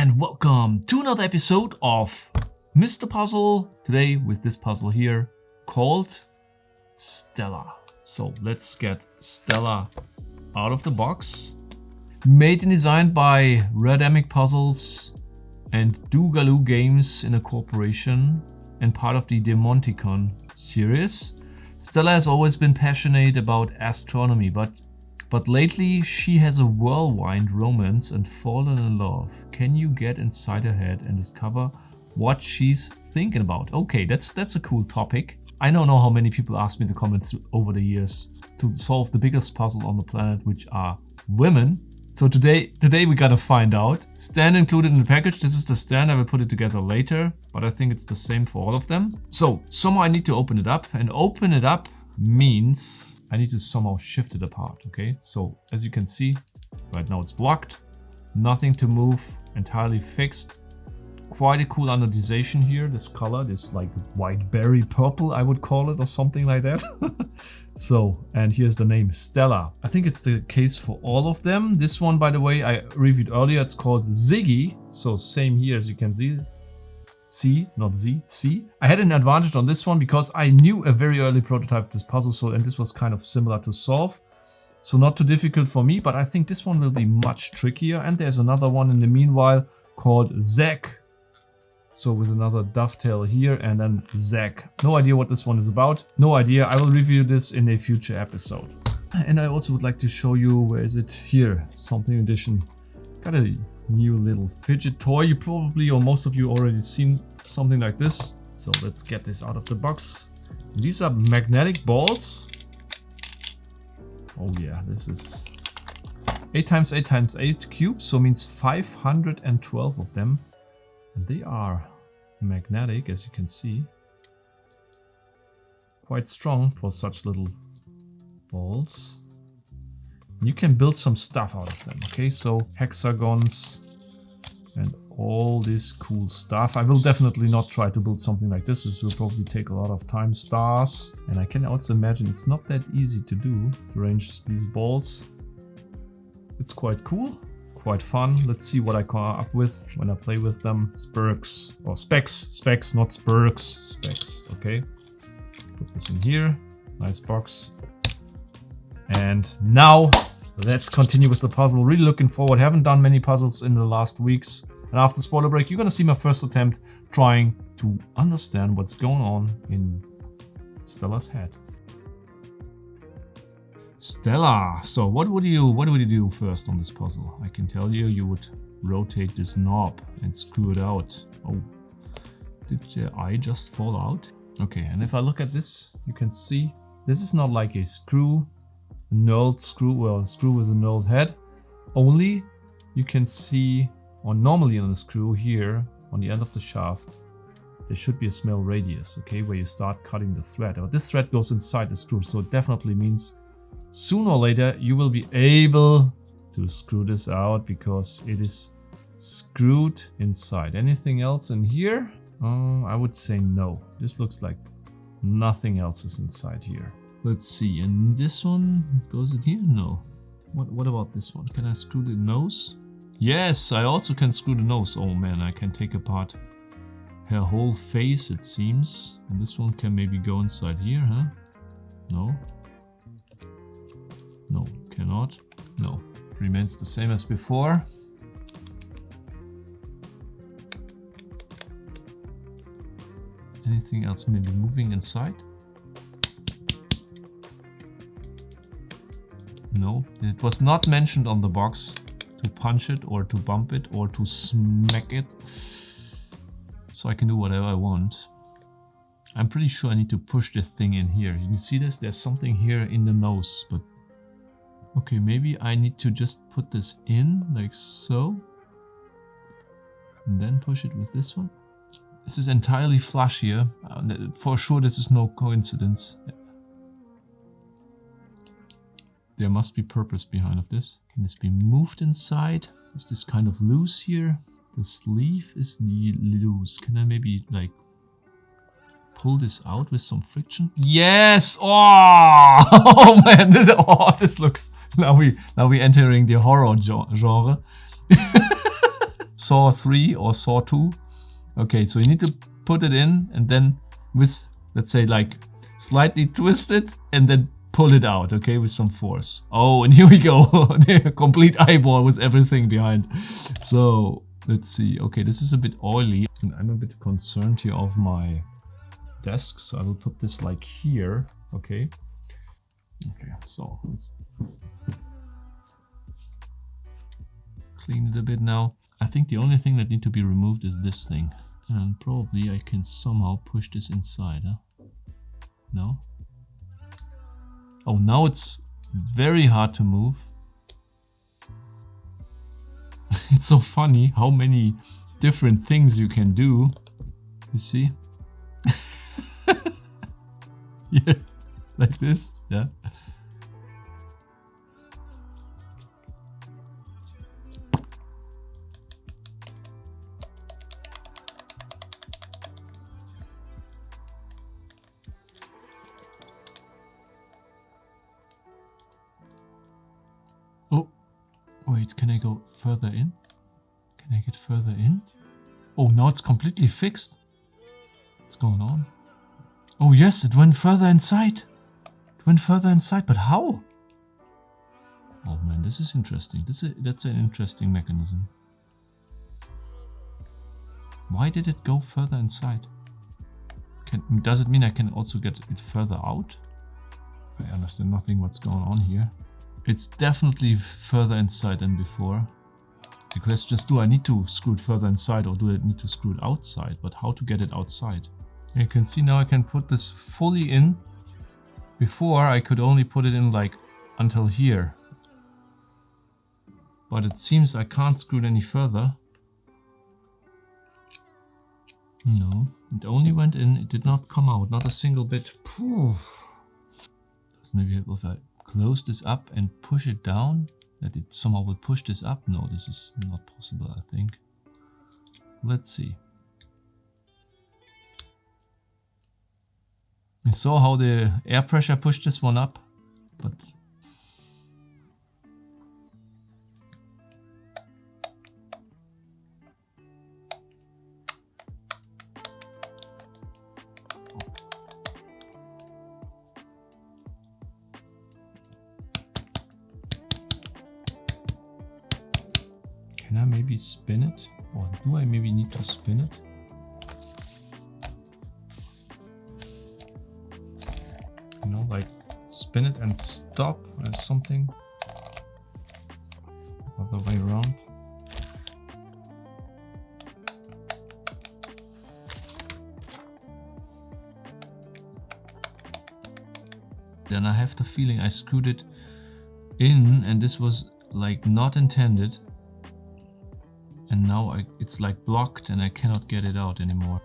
and welcome to another episode of Mr. Puzzle. Today with this puzzle here called Stella. So let's get Stella out of the box. Made and designed by Redemic Puzzles and Dougaloo Games in a corporation and part of the Demonticon series. Stella has always been passionate about astronomy, but lately she has a whirlwind romance and fallen in love. Can you get inside her head and discover what she's thinking about? Okay, that's a cool topic. I don't know how many people asked me in the comments over the years to solve the biggest puzzle on the planet, which are women. So today we gotta find out. Stand included in the package. This is the stand. I will put it together later, but I think it's the same for all of them. So somehow I need to open it up, and open it up means I need to somehow shift it apart. Okay, so as you can see, right now it's blocked, nothing to move, entirely fixed. Quite a cool anodization here. This color, this like white berry purple, I would call it, or something like that. So, and here's the name Stella. I think it's the case for all of them. This one, by the way, I reviewed earlier. It's called Ziggy. So same here, as you can see. C, not Z, C. I had an advantage on this one because I knew a very early prototype of this puzzle, so and this was kind of similar to solve. So not too difficult for me, but I think this one will be much trickier. And there's another one in the meanwhile called Zack. So with another dovetail here and then Zack. No idea what this one is about. No idea. I will review this in a future episode. And I also would like to show you, where is it? Here, something edition. Got a new little fidget toy. You probably, or most of you already seen something like this. So let's get this out of the box. These are magnetic balls. Oh yeah, this is 8x8x8 cubes, so means 512 of them. And they are magnetic, as you can see. Quite strong for such little balls. You can build some stuff out of them, okay? So hexagons and all this cool stuff. I will definitely not try to build something like this. This will probably take a lot of time. Stars. And I can also imagine it's not that easy to do, to arrange these balls. It's quite cool, quite fun. Let's see what I come up with when I play with them. Spurks, or specs, not spurks, specs, okay? Put this in here, nice box. And now let's continue with the puzzle. Really looking forward. Haven't done many puzzles in the last weeks. And after spoiler break, you're gonna see my first attempt trying to understand what's going on in Stella's head. Stella. So what would you do first on this puzzle? I can tell you, you would rotate this knob and screw it out. Oh, did the eye just fall out? Okay, and if I look at this, you can see this is not like a screw, a knurled screw, well, a screw with a knurled head. Only you can see, or normally on the screw here, on the end of the shaft, there should be a small radius, okay, where you start cutting the thread. But this thread goes inside the screw, so it definitely means sooner or later you will be able to screw this out because it is screwed inside. Anything else in here? I would say no. This looks like nothing else is inside here. Let's see, and this one, goes it here? No. What about this one? Can I screw the nose? Yes, I also can screw the nose. Oh man, I can take apart her whole face, it seems. And this one can maybe go inside here, huh? No. No, cannot. No, remains the same as before. Anything else maybe moving inside? No, it was not mentioned on the box to punch it or to bump it or to smack it. So I can do whatever I want. I'm pretty sure I need to push the thing in here. You can see this? There's something here in the nose, but okay, maybe I need to just put this in like so. And then push it with this one. This is entirely flush here. For sure this is no coincidence. There must be purpose behind of this. Can this be moved inside? Is this kind of loose here? The sleeve is loose. Can I maybe like pull this out with some friction? Yes! Oh, oh man, this looks... Now we entering the horror genre. saw 3 or saw 2. Okay, so you need to put it in and then with, let's say, like slightly twist it and then pull it out, okay, with some force. Oh, and here we go. The complete eyeball with everything behind. So let's see. Okay, this is a bit oily and I'm a bit concerned here of my desk, so I will put this like here. Okay. Okay, so let's clean it a bit now. I think the only thing that needs to be removed is this thing. And probably I can somehow push this inside, huh? No? Oh, now it's very hard to move. It's so funny how many different things you can do. You see? Yeah, like this, yeah. Oh, wait, can I go further in? Can I get further in? Oh, now it's completely fixed. What's going on? Oh yes, it went further inside. It went further inside, but how? Oh man, this is interesting. That's an interesting mechanism. Why did it go further inside? Does it mean I can also get it further out? I understand nothing what's going on here. It's definitely further inside than before. The question is, do I need to screw it further inside or do I need to screw it outside? But how to get it outside? You can see now I can put this fully in. Before I could only put it in like until here. But it seems I can't screw it any further. No, it only went in, it did not come out, not a single bit. Maybe if I close this up and push it down, that it somehow will push this up. No, this is not possible, I think. Let's see. You saw how the air pressure pushed this one up, but can I maybe spin it? Or do I maybe need to spin it? You know, like spin it and stop or something. Other way around. Then I have the feeling I screwed it in and this was like not intended. And now it's like blocked and I cannot get it out anymore.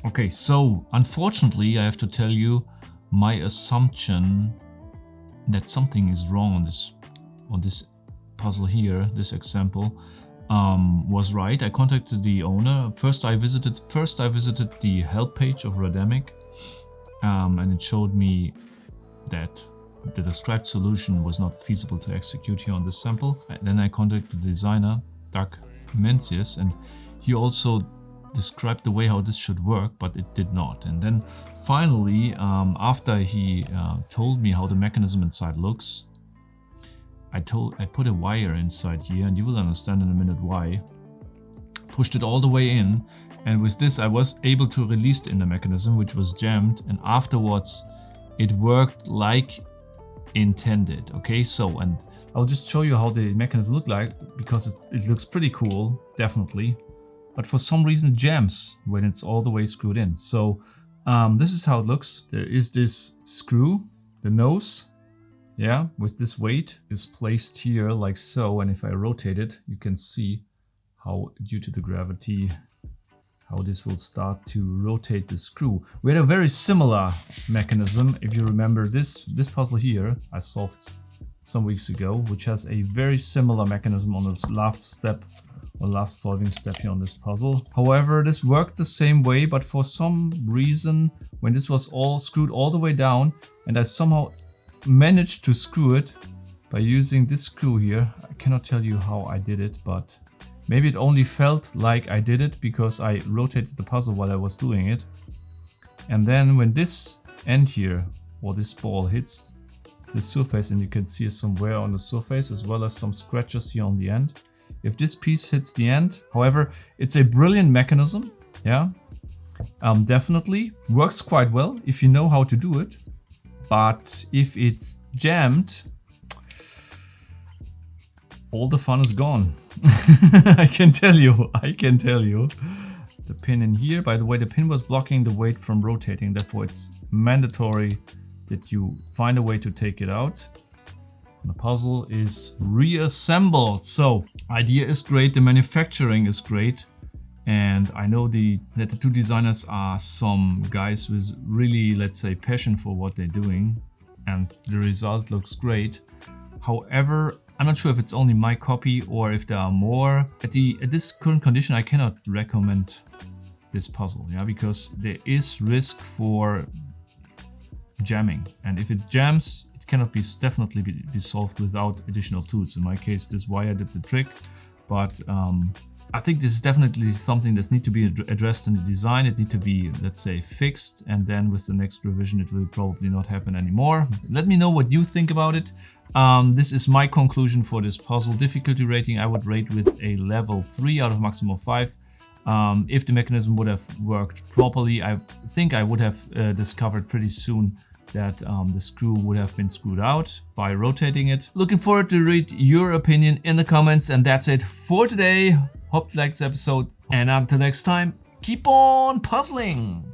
Okay, so unfortunately I have to tell you my assumption that something is wrong on this puzzle here, this example, was right. I contacted the owner. First I visited the help page of Rademic, and it showed me that the described solution was not feasible to execute here on this sample. Then I contacted the designer, Doug Mencius, and he also described the way how this should work, but it did not. And then finally, after he told me how the mechanism inside looks, I put a wire inside here, and you will understand in a minute why. Pushed it all the way in, and with this I was able to release the inner mechanism, which was jammed, and afterwards it worked like intended. Okay, so, and I'll just show you how the mechanism looked like, because it looks pretty cool, definitely. But for some reason it jams when it's all the way screwed in. So this is how it looks. There is this screw, the nose, yeah, with this weight is placed here like so. And if I rotate it, you can see how, due to the gravity, how this will start to rotate the screw. We had a very similar mechanism. If you remember this puzzle here, I solved some weeks ago, which has a very similar mechanism on this last step or last solving step here on this puzzle. However, this worked the same way, but for some reason, when this was all screwed all the way down, and I somehow managed to screw it by using this screw here. I cannot tell you how I did it, but maybe it only felt like I did it because I rotated the puzzle while I was doing it. And then when this end here, or this ball hits the surface, and you can see some wear on the surface as well as some scratches here on the end. If this piece hits the end, however, it's a brilliant mechanism, yeah. Definitely works quite well if you know how to do it. But if it's jammed, all the fun is gone. I can tell you. The pin in here, by the way, the pin was blocking the weight from rotating, therefore it's mandatory that you find a way to take it out. The puzzle is reassembled. So, idea is great, the manufacturing is great, and I know that the two designers are some guys with really, let's say, passion for what they're doing, and the result looks great. However, I'm not sure if it's only my copy or if there are more. At this current condition, I cannot recommend this puzzle, yeah, because there is risk for jamming, and if it jams, it cannot definitely be solved without additional tools. In my case, this wire did the trick, but I think this is definitely something that needs to be addressed in the design. It needs to be, let's say, fixed, and then with the next revision it will probably not happen anymore. Let me know what you think about it. This is my conclusion for this puzzle. Difficulty rating I would rate with a level 3 out of maximum 5. If the mechanism would have worked properly, I think I would have discovered pretty soon that the screw would have been screwed out by rotating it. Looking forward to read your opinion in the comments, and that's it for today. Hope you liked this episode, and until next time, keep on puzzling!